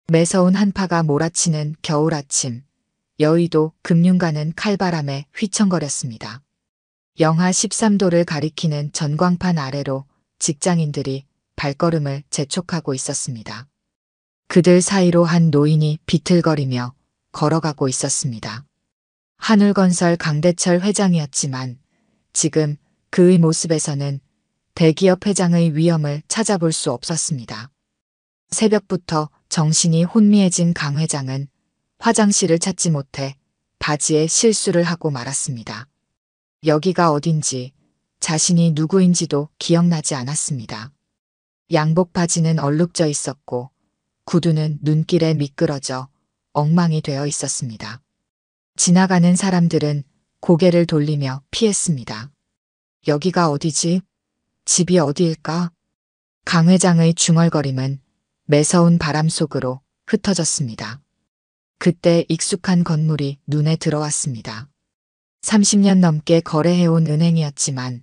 매서운 한파가 몰아치는 겨울 아침, 여의도 금융가는 칼바람에 휘청거렸습니다. 영하 13도를 가리키는 전광판 아래로 직장인들이 발걸음을 재촉하고 있었습니다. 그들 사이로 한 노인이 비틀거리며 걸어가고 있었습니다. 한울건설 강대철 회장이었지만 지금 그의 모습에서는 대기업 회장의 위엄을 찾아볼 수 없었습니다. 새벽부터 정신이 혼미해진 강 회장은 화장실을 찾지 못해 바지에 실수를 하고 말았습니다. 여기가 어딘지 자신이 누구인지도 기억나지 않았습니다. 양복 바지는 얼룩져 있었고 구두는 눈길에 미끄러져 엉망이 되어 있었습니다. 지나가는 사람들은 고개를 돌리며 피했습니다. 여기가 어디지? 집이 어디일까? 강 회장의 중얼거림은 매서운 바람 속으로 흩어졌습니다. 그때 익숙한 건물이 눈에 들어왔습니다. 30년 넘게 거래해온 은행이었지만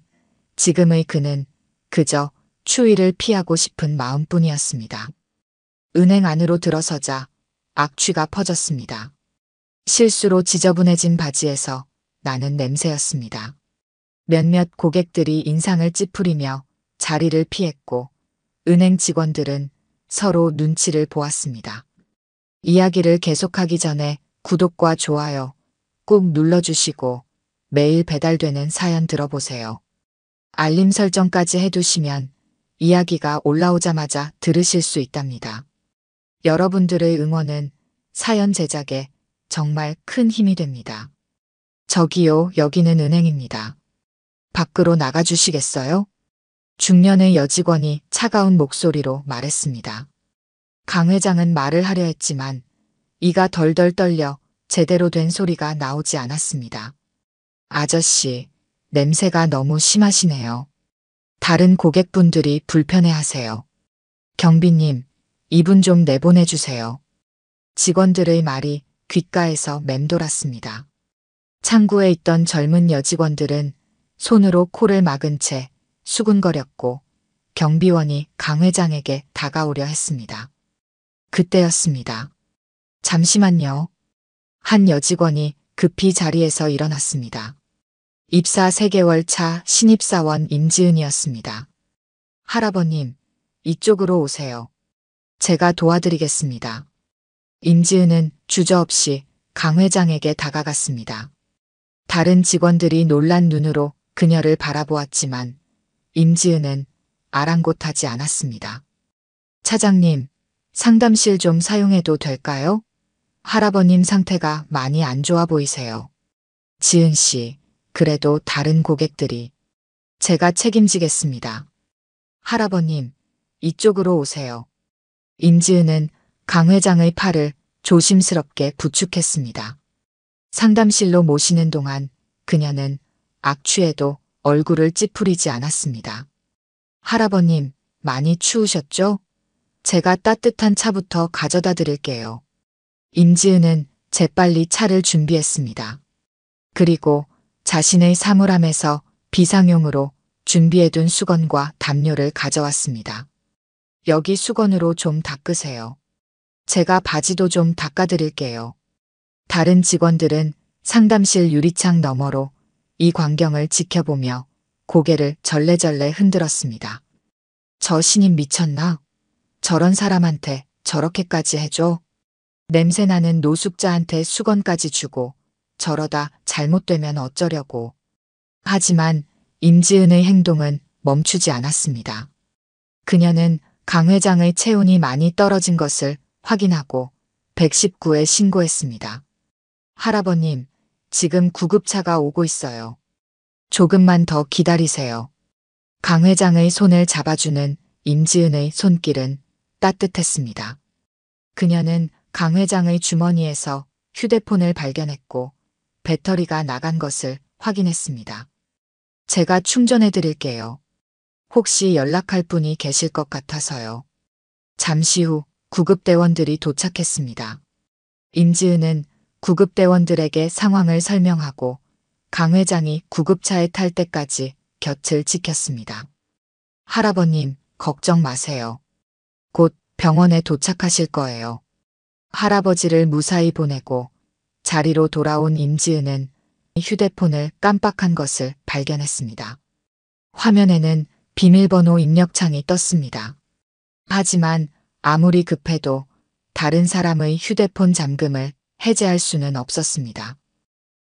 지금의 그는 그저 추위를 피하고 싶은 마음뿐이었습니다. 은행 안으로 들어서자 악취가 퍼졌습니다. 실수로 지저분해진 바지에서 나는 냄새였습니다. 몇몇 고객들이 인상을 찌푸리며 자리를 피했고 은행 직원들은 서로 눈치를 보았습니다. 이야기를 계속하기 전에 구독과 좋아요 꾹 눌러주시고 매일 배달되는 사연 들어보세요. 알림 설정까지 해두시면 이야기가 올라오자마자 들으실 수 있답니다. 여러분들의 응원은 사연 제작에 정말 큰 힘이 됩니다. 저기요, 여기는 은행입니다. 밖으로 나가주시겠어요? 중년의 여직원이 차가운 목소리로 말했습니다. 강 회장은 말을 하려 했지만 이가 덜덜 떨려 제대로 된 소리가 나오지 않았습니다. 아저씨, 냄새가 너무 심하시네요. 다른 고객분들이 불편해하세요. 경비님, 이분 좀 내보내주세요. 직원들의 말이 귓가에서 맴돌았습니다. 창구에 있던 젊은 여직원들은 손으로 코를 막은 채 수군거렸고 경비원이 강 회장에게 다가오려 했습니다. 그때였습니다. 잠시만요. 한 여직원이 급히 자리에서 일어났습니다. 입사 3개월 차 신입사원 임지은이었습니다. 할아버님, 이쪽으로 오세요. 제가 도와드리겠습니다. 임지은은 주저없이 강 회장에게 다가갔습니다. 다른 직원들이 놀란 눈으로 그녀를 바라보았지만 임지은은 아랑곳하지 않았습니다. 차장님, 상담실 좀 사용해도 될까요? 할아버님 상태가 많이 안 좋아 보이세요. 지은 씨, 그래도 다른 고객들이. 제가 책임지겠습니다. 할아버님, 이쪽으로 오세요. 임지은은 강 회장의 팔을 조심스럽게 부축했습니다. 상담실로 모시는 동안 그녀는 악취에도 얼굴을 찌푸리지 않았습니다. 할아버님, 많이 추우셨죠? 제가 따뜻한 차부터 가져다 드릴게요. 임지은은 재빨리 차를 준비했습니다. 그리고 자신의 사물함에서 비상용으로 준비해둔 수건과 담요를 가져왔습니다. 여기 수건으로 좀 닦으세요. 제가 바지도 좀 닦아드릴게요. 다른 직원들은 상담실 유리창 너머로 이 광경을 지켜보며 고개를 절레절레 흔들었습니다. 저 신입 미쳤나? 저런 사람한테 저렇게까지 해줘? 냄새나는 노숙자한테 수건까지 주고 저러다 잘못되면 어쩌려고. 하지만 임지은의 행동은 멈추지 않았습니다. 그녀는 강 회장의 체온이 많이 떨어진 것을 확인하고 119에 신고했습니다. 할아버님, 지금 구급차가 오고 있어요. 조금만 더 기다리세요. 강 회장의 손을 잡아주는 임지은의 손길은 따뜻했습니다. 그녀는 강 회장의 주머니에서 휴대폰을 발견했고 배터리가 나간 것을 확인했습니다. 제가 충전해 드릴게요. 혹시 연락할 분이 계실 것 같아서요. 잠시 후 구급대원들이 도착했습니다. 임지은은 구급대원들에게 상황을 설명하고 강 회장이 구급차에 탈 때까지 곁을 지켰습니다. 할아버님, 걱정 마세요. 곧 병원에 도착하실 거예요. 할아버지를 무사히 보내고 자리로 돌아온 임지은은 휴대폰을 깜빡한 것을 발견했습니다. 화면에는 비밀번호 입력창이 떴습니다. 하지만 아무리 급해도 다른 사람의 휴대폰 잠금을 해제할 수는 없었습니다.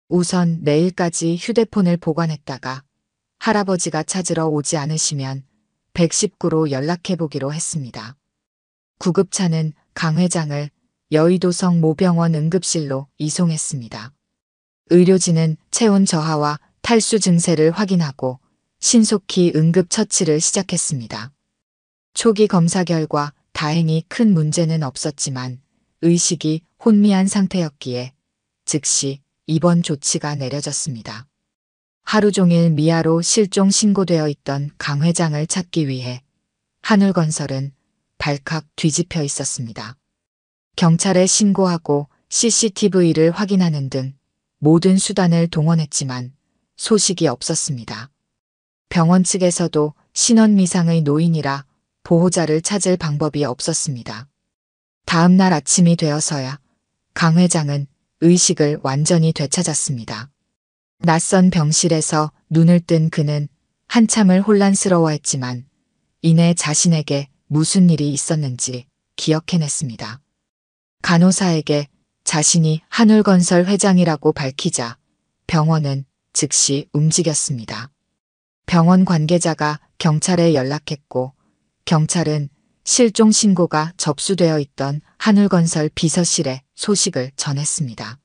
우선 내일까지 휴대폰을 보관했다가 할아버지가 찾으러 오지 않으시면 119로 연락해보기로 했습니다. 구급차는 강 회장을 여의도성 모병원 응급실로 이송했습니다. 의료진은 체온 저하와 탈수 증세를 확인하고 신속히 응급처치를 시작했습니다. 초기 검사 결과 다행히 큰 문제는 없었지만 의식이 혼미한 상태였기에 즉시 입원 조치가 내려졌습니다. 하루 종일 미아로 실종 신고되어 있던 강 회장을 찾기 위해 한울건설은 발칵 뒤집혀 있었습니다. 경찰에 신고하고 CCTV를 확인하는 등 모든 수단을 동원했지만 소식이 없었습니다. 병원 측에서도 신원미상의 노인이라 보호자를 찾을 방법이 없었습니다. 다음 날 아침이 되어서야 강 회장은 의식을 완전히 되찾았습니다. 낯선 병실에서 눈을 뜬 그는 한참을 혼란스러워했지만 이내 자신에게 무슨 일이 있었는지 기억해냈습니다. 간호사에게 자신이 한울건설 회장이라고 밝히자 병원은 즉시 움직였습니다. 병원 관계자가 경찰에 연락했고 경찰은 실종 신고가 접수되어 있던 한울건설 비서실에 소식을 전했습니다.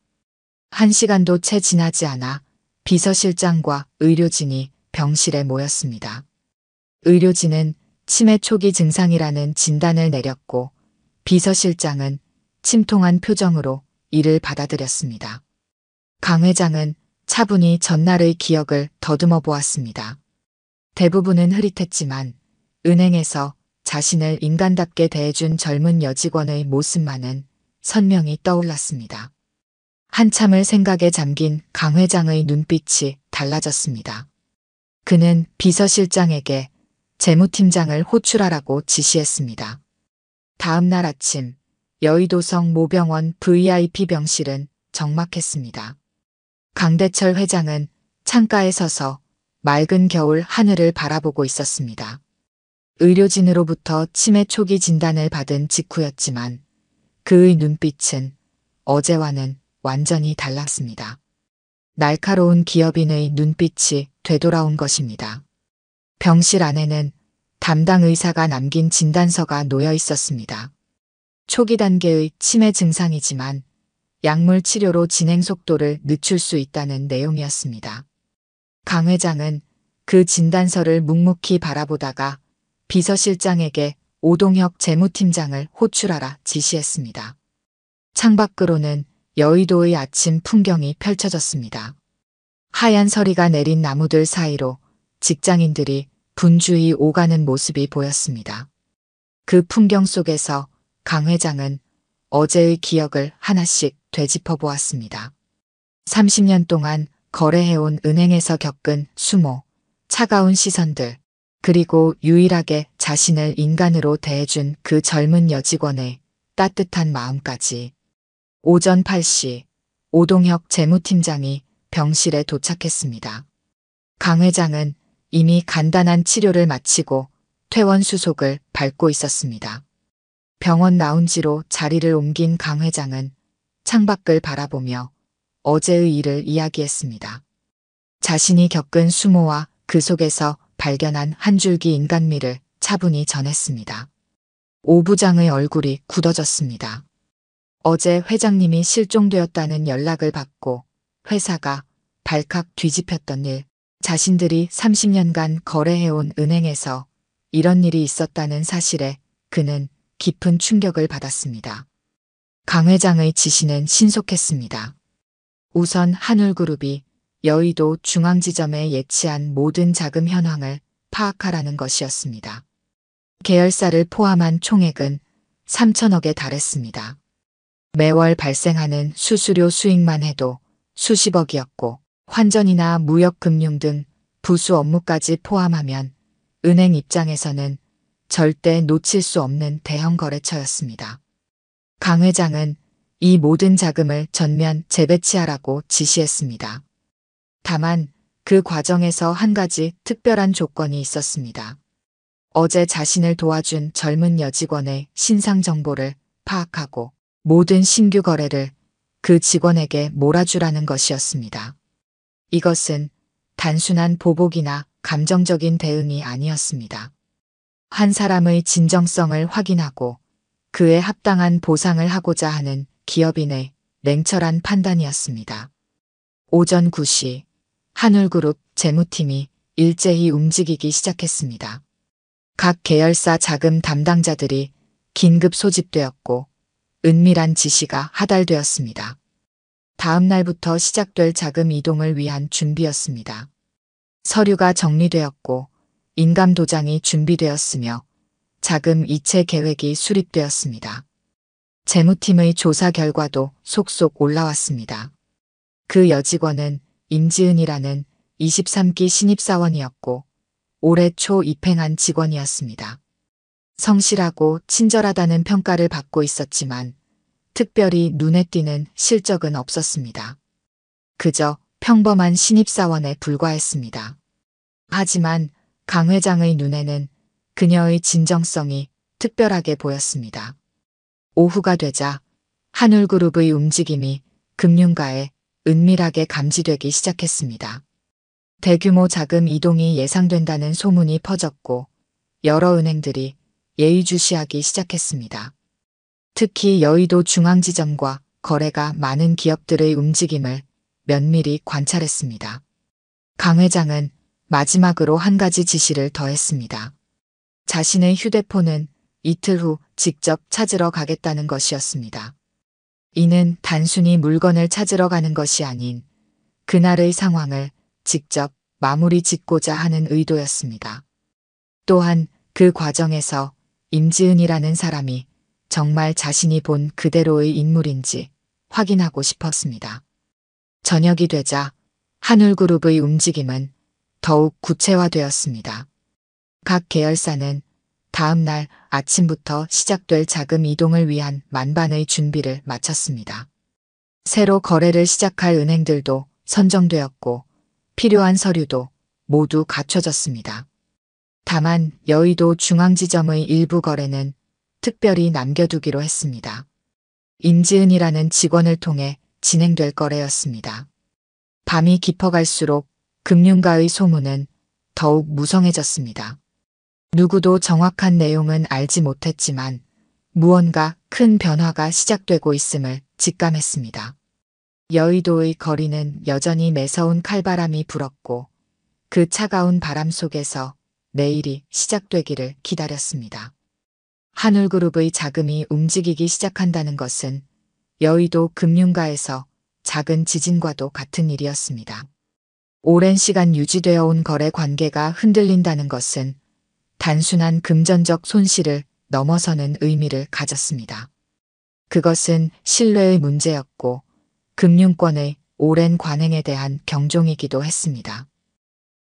1시간도 채 지나지 않아 비서실장과 의료진이 병실에 모였습니다. 의료진은 치매 초기 증상이라는 진단을 내렸고 비서실장은 침통한 표정으로 이를 받아들였습니다. 강 회장은 차분히 전날의 기억을 더듬어 보았습니다. 대부분은 흐릿했지만 은행에서 자신을 인간답게 대해준 젊은 여직원의 모습만은 선명히 떠올랐습니다. 한참을 생각에 잠긴 강 회장의 눈빛이 달라졌습니다. 그는 비서실장에게 재무팀장을 호출하라고 지시했습니다. 다음 날 아침 여의도성 모병원 VIP 병실은 적막했습니다. 강대철 회장은 창가에 서서 맑은 겨울 하늘을 바라보고 있었습니다. 의료진으로부터 치매 초기 진단을 받은 직후였지만 그의 눈빛은 어제와는 완전히 달랐습니다. 날카로운 기업인의 눈빛이 되돌아온 것입니다. 병실 안에는 담당 의사가 남긴 진단서가 놓여 있었습니다. 초기 단계의 치매 증상이지만 약물 치료로 진행 속도를 늦출 수 있다는 내용이었습니다. 강 회장은 그 진단서를 묵묵히 바라보다가 비서실장에게 오동혁 재무팀장을 호출하라 지시했습니다. 창밖으로는 여의도의 아침 풍경이 펼쳐졌습니다. 하얀 서리가 내린 나무들 사이로 직장인들이 분주히 오가는 모습이 보였습니다. 그 풍경 속에서 강 회장은 어제의 기억을 하나씩 되짚어 보았습니다. 30년 동안 거래해온 은행에서 겪은 수모, 차가운 시선들, 그리고 유일하게 자신을 인간으로 대해준 그 젊은 여직원의 따뜻한 마음까지. 오전 8시 오동혁 재무팀장이 병실에 도착했습니다. 강 회장은 이미 간단한 치료를 마치고 퇴원 수속을 밟고 있었습니다. 병원 라운지로 자리를 옮긴 강 회장은 창밖을 바라보며 어제의 일을 이야기했습니다. 자신이 겪은 수모와 그 속에서 발견한 한 줄기 인간미를 차분히 전했습니다. 오 부장의 얼굴이 굳어졌습니다. 어제 회장님이 실종되었다는 연락을 받고 회사가 발칵 뒤집혔던 일, 자신들이 30년간 거래해온 은행에서 이런 일이 있었다는 사실에 그는 깊은 충격을 받았습니다. 강 회장의 지시는 신속했습니다. 우선 한울그룹이 여의도 중앙지점에 예치한 모든 자금 현황을 파악하라는 것이었습니다. 계열사를 포함한 총액은 3천억에 달했습니다. 매월 발생하는 수수료 수익만 해도 수십억이었고 환전이나 무역금융 등 부수 업무까지 포함하면 은행 입장에서는 절대 놓칠 수 없는 대형 거래처였습니다. 강 회장은 이 모든 자금을 전면 재배치하라고 지시했습니다. 다만 그 과정에서 한 가지 특별한 조건이 있었습니다. 어제 자신을 도와준 젊은 여직원의 신상 정보를 파악하고 모든 신규 거래를 그 직원에게 몰아주라는 것이었습니다. 이것은 단순한 보복이나 감정적인 대응이 아니었습니다. 한 사람의 진정성을 확인하고 그에 합당한 보상을 하고자 하는 기업인의 냉철한 판단이었습니다. 오전 9시 한울그룹 재무팀이 일제히 움직이기 시작했습니다. 각 계열사 자금 담당자들이 긴급 소집되었고 은밀한 지시가 하달되었습니다. 다음 날부터 시작될 자금 이동을 위한 준비였습니다. 서류가 정리되었고 인감 도장이 준비되었으며 자금 이체 계획이 수립되었습니다. 재무팀의 조사 결과도 속속 올라왔습니다. 그 여직원은 임지은이라는 23기 신입사원이었고 올해 초 입행한 직원이었습니다. 성실하고 친절하다는 평가를 받고 있었지만 특별히 눈에 띄는 실적은 없었습니다. 그저 평범한 신입사원에 불과했습니다. 하지만 강 회장의 눈에는 그녀의 진정성이 특별하게 보였습니다. 오후가 되자 한울그룹의 움직임이 금융가에 은밀하게 감지되기 시작했습니다. 대규모 자금 이동이 예상된다는 소문이 퍼졌고 여러 은행들이 예의주시하기 시작했습니다. 특히 여의도 중앙지점과 거래가 많은 기업들의 움직임을 면밀히 관찰했습니다. 강 회장은 마지막으로 한 가지 지시를 더했습니다. 자신의 휴대폰은 이틀 후 직접 찾으러 가겠다는 것이었습니다. 이는 단순히 물건을 찾으러 가는 것이 아닌 그날의 상황을 직접 마무리 짓고자 하는 의도였습니다. 또한 그 과정에서 임지은이라는 사람이 정말 자신이 본 그대로의 인물인지 확인하고 싶었습니다. 저녁이 되자 한울그룹의 움직임은 더욱 구체화되었습니다. 각 계열사는 다음 날 아침부터 시작될 자금 이동을 위한 만반의 준비를 마쳤습니다. 새로 거래를 시작할 은행들도 선정되었고 필요한 서류도 모두 갖춰졌습니다. 다만 여의도 중앙지점의 일부 거래는 특별히 남겨두기로 했습니다. 임지은이라는 직원을 통해 진행될 거래였습니다. 밤이 깊어갈수록 금융가의 소문은 더욱 무성해졌습니다. 누구도 정확한 내용은 알지 못했지만 무언가 큰 변화가 시작되고 있음을 직감했습니다. 여의도의 거리는 여전히 매서운 칼바람이 불었고 그 차가운 바람 속에서 내일이 시작되기를 기다렸습니다. 한울그룹의 자금이 움직이기 시작한다는 것은 여의도 금융가에서 작은 지진과도 같은 일이었습니다. 오랜 시간 유지되어 온 거래 관계가 흔들린다는 것은 단순한 금전적 손실을 넘어서는 의미를 가졌습니다. 그것은 신뢰의 문제였고 금융권의 오랜 관행에 대한 경종이기도 했습니다.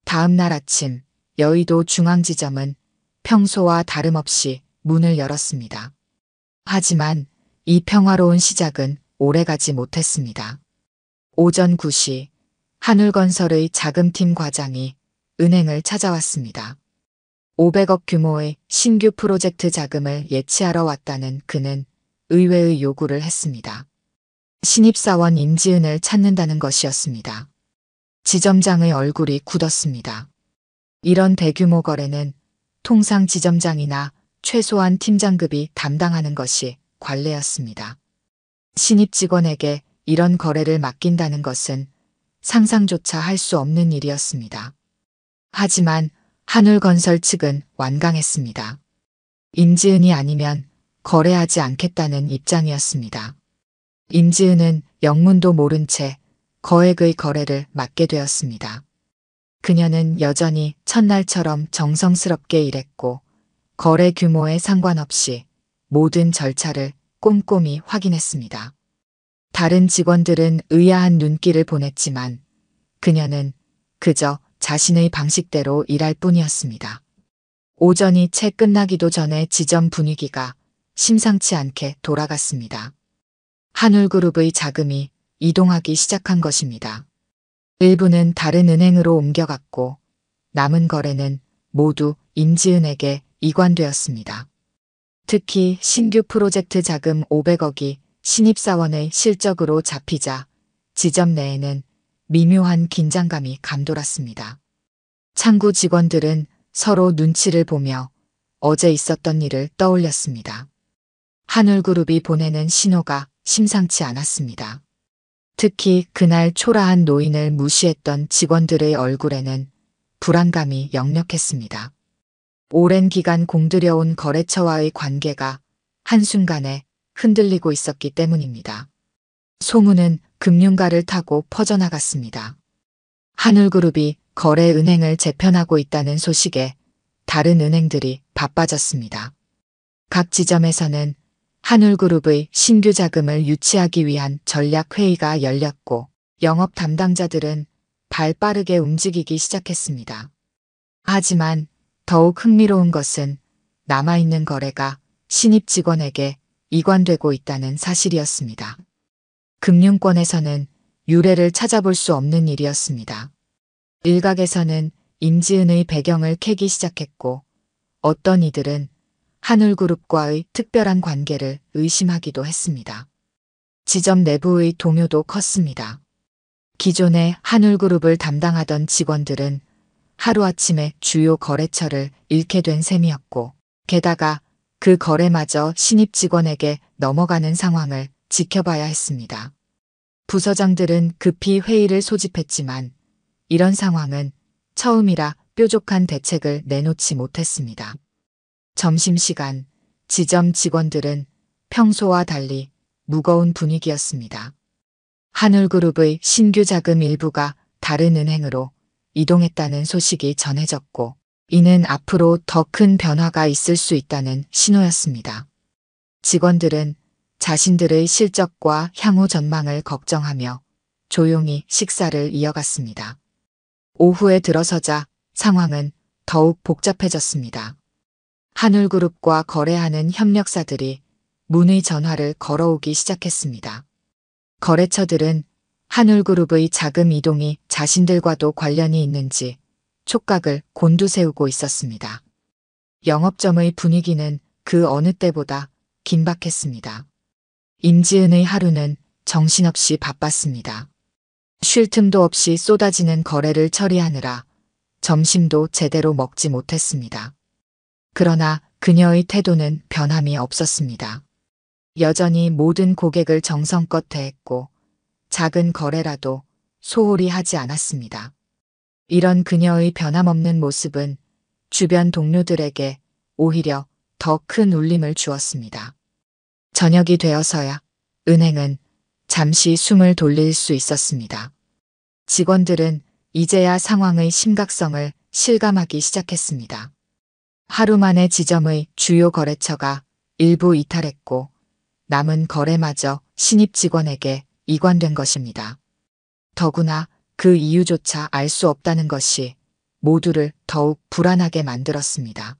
다음 날 아침 여의도 중앙지점은 평소와 다름없이 문을 열었습니다. 하지만 이 평화로운 시작은 오래가지 못했습니다. 오전 9시 한울건설의 자금팀 과장이 은행을 찾아왔습니다. 500억 규모의 신규 프로젝트 자금을 예치하러 왔다는 그는 의외의 요구를 했습니다. 신입사원 임지은을 찾는다는 것이었습니다. 지점장의 얼굴이 굳었습니다. 이런 대규모 거래는 통상 지점장이나 최소한 팀장급이 담당하는 것이 관례였습니다. 신입 직원에게 이런 거래를 맡긴다는 것은 상상조차 할 수 없는 일이었습니다. 하지만 한울건설 측은 완강했습니다. 임지은이 아니면 거래하지 않겠다는 입장이었습니다. 임지은은 영문도 모른 채 거액의 거래를 맡게 되었습니다. 그녀는 여전히 첫날처럼 정성스럽게 일했고 거래 규모에 상관없이 모든 절차를 꼼꼼히 확인했습니다. 다른 직원들은 의아한 눈길을 보냈지만 그녀는 그저 자신의 방식대로 일할 뿐이었습니다. 오전이 채 끝나기도 전에 지점 분위기가 심상치 않게 돌아갔습니다. 한울그룹의 자금이 이동하기 시작한 것입니다. 일부는 다른 은행으로 옮겨갔고 남은 거래는 모두 임지은에게 이관되었습니다. 특히 신규 프로젝트 자금 500억이 신입사원의 실적으로 잡히자 지점 내에는 미묘한 긴장감이 감돌았습니다. 창구 직원들은 서로 눈치를 보며 어제 있었던 일을 떠올렸습니다. 한울그룹이 보내는 신호가 심상치 않았습니다. 특히 그날 초라한 노인을 무시했던 직원들의 얼굴에는 불안감이 역력했습니다. 오랜 기간 공들여온 거래처와의 관계가 한순간에 흔들리고 있었기 때문입니다. 소문은 금융가를 타고 퍼져나갔습니다. 한울그룹이 거래은행을 재편하고 있다는 소식에 다른 은행들이 바빠졌습니다. 각 지점에서는 한울그룹의 신규 자금을 유치하기 위한 전략회의가 열렸고 영업 담당자들은 발 빠르게 움직이기 시작했습니다. 하지만 더욱 흥미로운 것은 남아있는 거래가 신입 직원에게 이관되고 있다는 사실이었습니다. 금융권에서는 유례를 찾아볼 수 없는 일이었습니다. 일각에서는 임지은의 배경을 캐기 시작했고 어떤 이들은 한울그룹과의 특별한 관계를 의심하기도 했습니다. 지점 내부의 동요도 컸습니다. 기존에 한울그룹을 담당하던 직원들은 하루아침에 주요 거래처를 잃게 된 셈이었고 게다가 그 거래마저 신입 직원에게 넘어가는 상황을 지켜봐야 했습니다. 부서장들은 급히 회의를 소집했지만 이런 상황은 처음이라 뾰족한 대책을 내놓지 못했습니다. 점심시간 지점 직원들은 평소와 달리 무거운 분위기였습니다. 한울그룹의 신규 자금 일부가 다른 은행으로 이동했다는 소식이 전해졌고 이는 앞으로 더 큰 변화가 있을 수 있다는 신호였습니다. 직원들은 자신들의 실적과 향후 전망을 걱정하며 조용히 식사를 이어갔습니다. 오후에 들어서자 상황은 더욱 복잡해졌습니다. 한울그룹과 거래하는 협력사들이 문의 전화를 걸어오기 시작했습니다. 거래처들은 한울그룹의 자금 이동이 자신들과도 관련이 있는지 촉각을 곤두세우고 있었습니다. 영업점의 분위기는 그 어느 때보다 긴박했습니다. 임지은의 하루는 정신없이 바빴습니다. 쉴 틈도 없이 쏟아지는 거래를 처리하느라 점심도 제대로 먹지 못했습니다. 그러나 그녀의 태도는 변함이 없었습니다. 여전히 모든 고객을 정성껏 대했고 작은 거래라도 소홀히 하지 않았습니다. 이런 그녀의 변함없는 모습은 주변 동료들에게 오히려 더 큰 울림을 주었습니다. 저녁이 되어서야 은행은 잠시 숨을 돌릴 수 있었습니다. 직원들은 이제야 상황의 심각성을 실감하기 시작했습니다. 하루 만에 지점의 주요 거래처가 일부 이탈했고 남은 거래마저 신입 직원에게 이관된 것입니다. 더구나 그 이유조차 알 수 없다는 것이 모두를 더욱 불안하게 만들었습니다.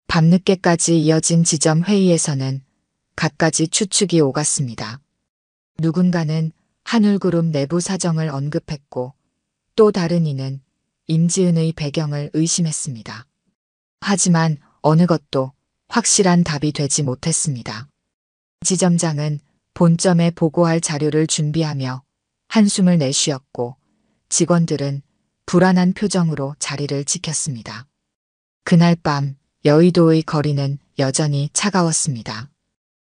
밤늦게까지 이어진 지점 회의에서는 갖가지 추측이 오갔습니다. 누군가는 한울그룹 내부 사정을 언급했고 또 다른 이는 임지은의 배경을 의심했습니다. 하지만 어느 것도 확실한 답이 되지 못했습니다. 지점장은 본점에 보고할 자료를 준비하며 한숨을 내쉬었고 직원들은 불안한 표정으로 자리를 지켰습니다. 그날 밤 여의도의 거리는 여전히 차가웠습니다.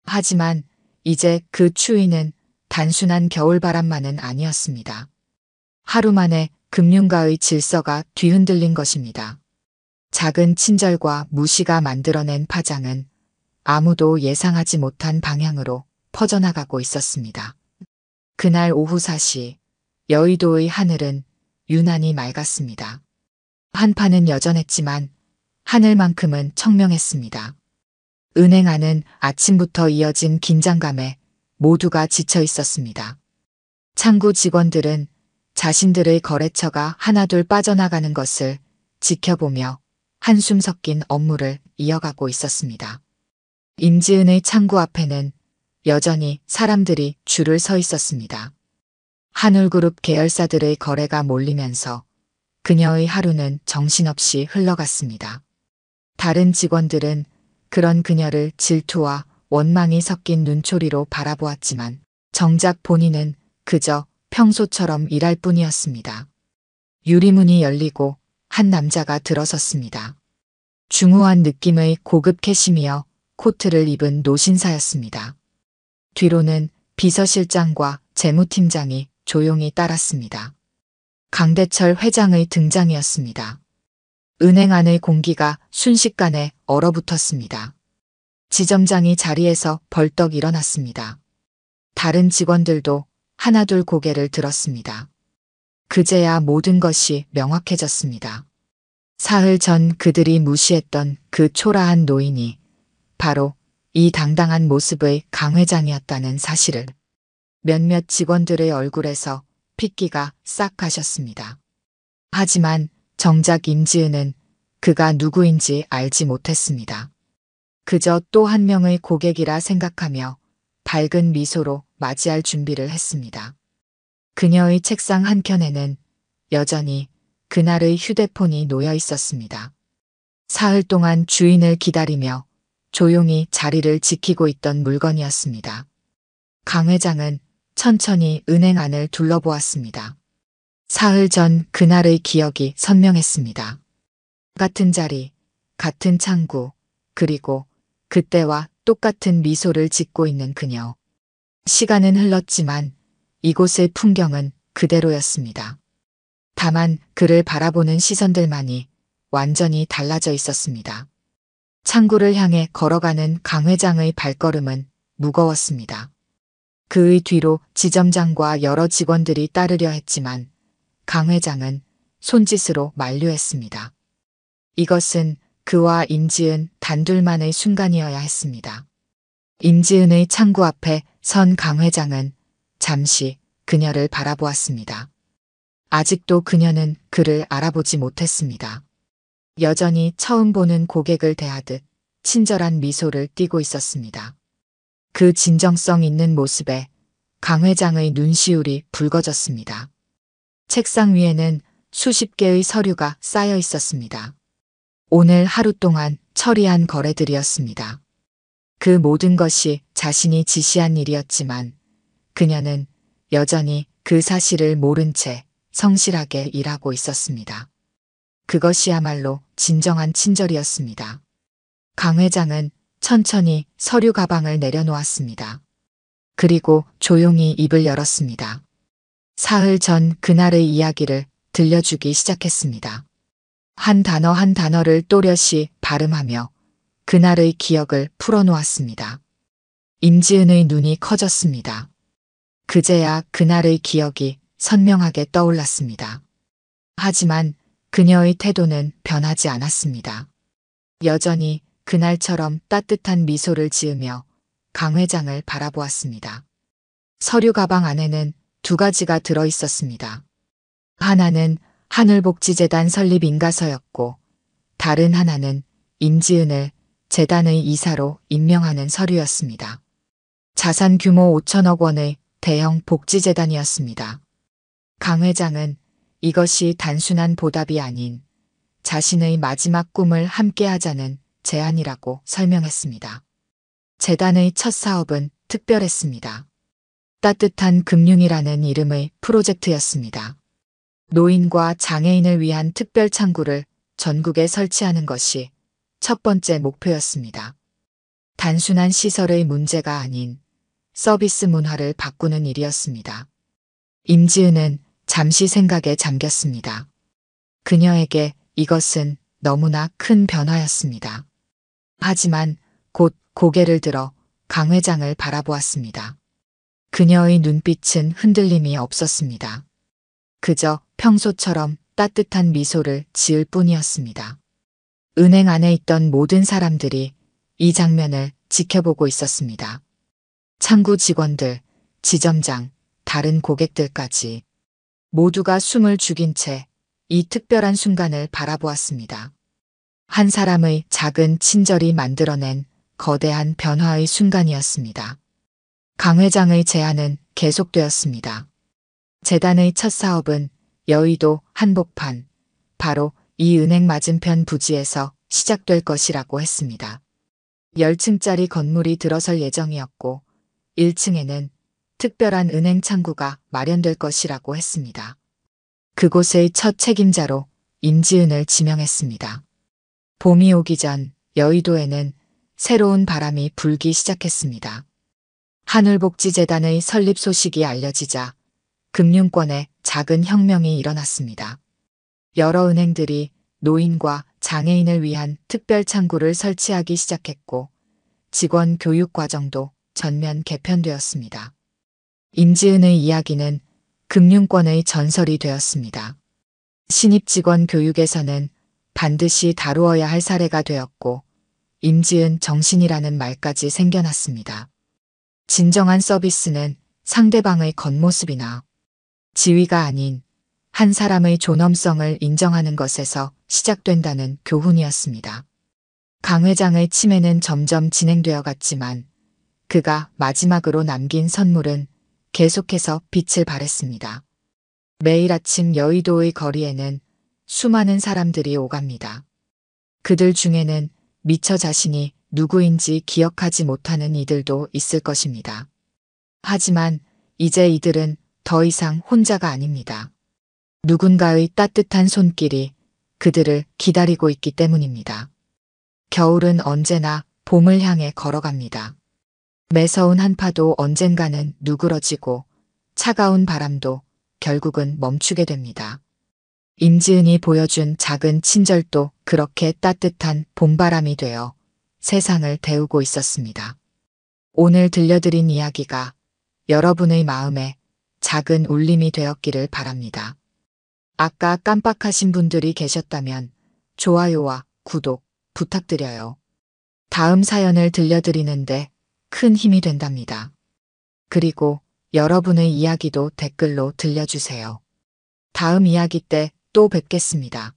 하지만 이제 그 추위는 단순한 겨울바람만은 아니었습니다. 하루 만에 금융가의 질서가 뒤흔들린 것입니다. 작은 친절과 무시가 만들어낸 파장은 아무도 예상하지 못한 방향으로 퍼져나가고 있었습니다. 그날 오후 4시 여의도의 하늘은 유난히 맑았습니다. 한파는 여전했지만 하늘만큼은 청명했습니다. 은행 안은 아침부터 이어진 긴장감에 모두가 지쳐 있었습니다. 창구 직원들은 자신들의 거래처가 하나둘 빠져나가는 것을 지켜보며 한숨 섞인 업무를 이어가고 있었습니다. 임지은의 창구 앞에는 여전히 사람들이 줄을 서 있었습니다. 한울그룹 계열사들의 거래가 몰리면서 그녀의 하루는 정신없이 흘러갔습니다. 다른 직원들은 그런 그녀를 질투와 원망이 섞인 눈초리로 바라보았지만 정작 본인은 그저 평소처럼 일할 뿐이었습니다. 유리문이 열리고 한 남자가 들어섰습니다. 중후한 느낌의 고급 캐시미어 코트를 입은 노신사였습니다. 뒤로는 비서실장과 재무팀장이 조용히 따랐습니다. 강대철 회장의 등장이었습니다. 은행 안의 공기가 순식간에 얼어붙었습니다. 지점장이 자리에서 벌떡 일어났습니다. 다른 직원들도 하나둘 고개를 들었습니다. 그제야 모든 것이 명확해졌습니다. 사흘 전 그들이 무시했던 그 초라한 노인이 바로 이 당당한 모습의 강 회장이었다는 사실을 몇몇 직원들의 얼굴에서 핏기가 싹 가셨습니다. 하지만 정작 임지은은 그가 누구인지 알지 못했습니다. 그저 또 한 명의 고객이라 생각하며 밝은 미소로 맞이할 준비를 했습니다. 그녀의 책상 한켠에는 여전히 그날의 휴대폰이 놓여 있었습니다. 사흘 동안 주인을 기다리며 조용히 자리를 지키고 있던 물건이었습니다. 강 회장은 천천히 은행 안을 둘러보았습니다. 사흘 전 그날의 기억이 선명했습니다. 같은 자리, 같은 창구, 그리고 그때와 똑같은 미소를 짓고 있는 그녀. 시간은 흘렀지만 이곳의 풍경은 그대로였습니다. 다만 그를 바라보는 시선들만이 완전히 달라져 있었습니다. 창구를 향해 걸어가는 강 회장의 발걸음은 무거웠습니다. 그의 뒤로 지점장과 여러 직원들이 따르려 했지만 강 회장은 손짓으로 만류했습니다. 이것은 그와 임지은 단둘만의 순간이어야 했습니다. 임지은의 창구 앞에 선 강 회장은 잠시 그녀를 바라보았습니다. 아직도 그녀는 그를 알아보지 못했습니다. 여전히 처음 보는 고객을 대하듯 친절한 미소를 띠고 있었습니다. 그 진정성 있는 모습에 강 회장의 눈시울이 붉어졌습니다. 책상 위에는 수십 개의 서류가 쌓여 있었습니다. 오늘 하루 동안 처리한 거래들이었습니다. 그 모든 것이 자신이 지시한 일이었지만 그녀는 여전히 그 사실을 모른 채 성실하게 일하고 있었습니다. 그것이야말로 진정한 친절이었습니다. 강 회장은 천천히 서류 가방을 내려놓았습니다. 그리고 조용히 입을 열었습니다. 사흘 전 그날의 이야기를 들려주기 시작했습니다. 한 단어 한 단어를 또렷이 발음하며 그날의 기억을 풀어놓았습니다. 임지은의 눈이 커졌습니다. 그제야 그날의 기억이 선명하게 떠올랐습니다. 하지만 그녀의 태도는 변하지 않았습니다. 여전히 그날처럼 따뜻한 미소를 지으며 강 회장을 바라보았습니다. 서류 가방 안에는 두 가지가 들어 있었습니다. 하나는 하늘복지재단 설립 인가서였고 다른 하나는 임지은을 재단의 이사로 임명하는 서류였습니다. 자산 규모 5천억 원의 대형 복지재단이었습니다. 강 회장은 이것이 단순한 보답이 아닌 자신의 마지막 꿈을 함께하자는 제안이라고 설명했습니다. 재단의 첫 사업은 특별했습니다. 따뜻한 금융이라는 이름의 프로젝트였습니다. 노인과 장애인을 위한 특별 창구를 전국에 설치하는 것이 첫 번째 목표였습니다. 단순한 시설의 문제가 아닌 서비스 문화를 바꾸는 일이었습니다. 임지은은 잠시 생각에 잠겼습니다. 그녀에게 이것은 너무나 큰 변화였습니다. 하지만 곧 고개를 들어 강 회장을 바라보았습니다. 그녀의 눈빛은 흔들림이 없었습니다. 그저 평소처럼 따뜻한 미소를 지을 뿐이었습니다. 은행 안에 있던 모든 사람들이 이 장면을 지켜보고 있었습니다. 창구 직원들, 지점장, 다른 고객들까지 모두가 숨을 죽인 채 이 특별한 순간을 바라보았습니다. 한 사람의 작은 친절이 만들어낸 거대한 변화의 순간이었습니다. 강 회장의 제안은 계속되었습니다. 재단의 첫 사업은 여의도 한복판, 바로 이 은행 맞은편 부지에서 시작될 것이라고 했습니다. 10층짜리 건물이 들어설 예정이었고 1층에는 특별한 은행 창구가 마련될 것이라고 했습니다. 그곳의 첫 책임자로 임지은을 지명했습니다. 봄이 오기 전 여의도에는 새로운 바람이 불기 시작했습니다. 한울복지재단의 설립 소식이 알려지자 금융권에 작은 혁명이 일어났습니다. 여러 은행들이 노인과 장애인을 위한 특별 창구를 설치하기 시작했고 직원 교육 과정도 전면 개편되었습니다. 임지은의 이야기는 금융권의 전설이 되었습니다. 신입 직원 교육에서는 반드시 다루어야 할 사례가 되었고 임지은 정신이라는 말까지 생겨났습니다. 진정한 서비스는 상대방의 겉모습이나 지위가 아닌 한 사람의 존엄성을 인정하는 것에서 시작된다는 교훈이었습니다. 강 회장의 치매는 점점 진행되어 갔지만 그가 마지막으로 남긴 선물은 계속해서 빛을 발했습니다. 매일 아침 여의도의 거리에는 수많은 사람들이 오갑니다. 그들 중에는 미처 자신이 누구인지 기억하지 못하는 이들도 있을 것입니다. 하지만 이제 이들은 더 이상 혼자가 아닙니다. 누군가의 따뜻한 손길이 그들을 기다리고 있기 때문입니다. 겨울은 언제나 봄을 향해 걸어갑니다. 매서운 한파도 언젠가는 누그러지고 차가운 바람도 결국은 멈추게 됩니다. 임지은이 보여준 작은 친절도 그렇게 따뜻한 봄바람이 되어 세상을 데우고 있었습니다. 오늘 들려드린 이야기가 여러분의 마음에 작은 울림이 되었기를 바랍니다. 아까 깜빡하신 분들이 계셨다면 좋아요와 구독 부탁드려요. 다음 사연을 들려드리는데 큰 힘이 된답니다. 그리고 여러분의 이야기도 댓글로 들려주세요. 다음 이야기 때 또 뵙겠습니다.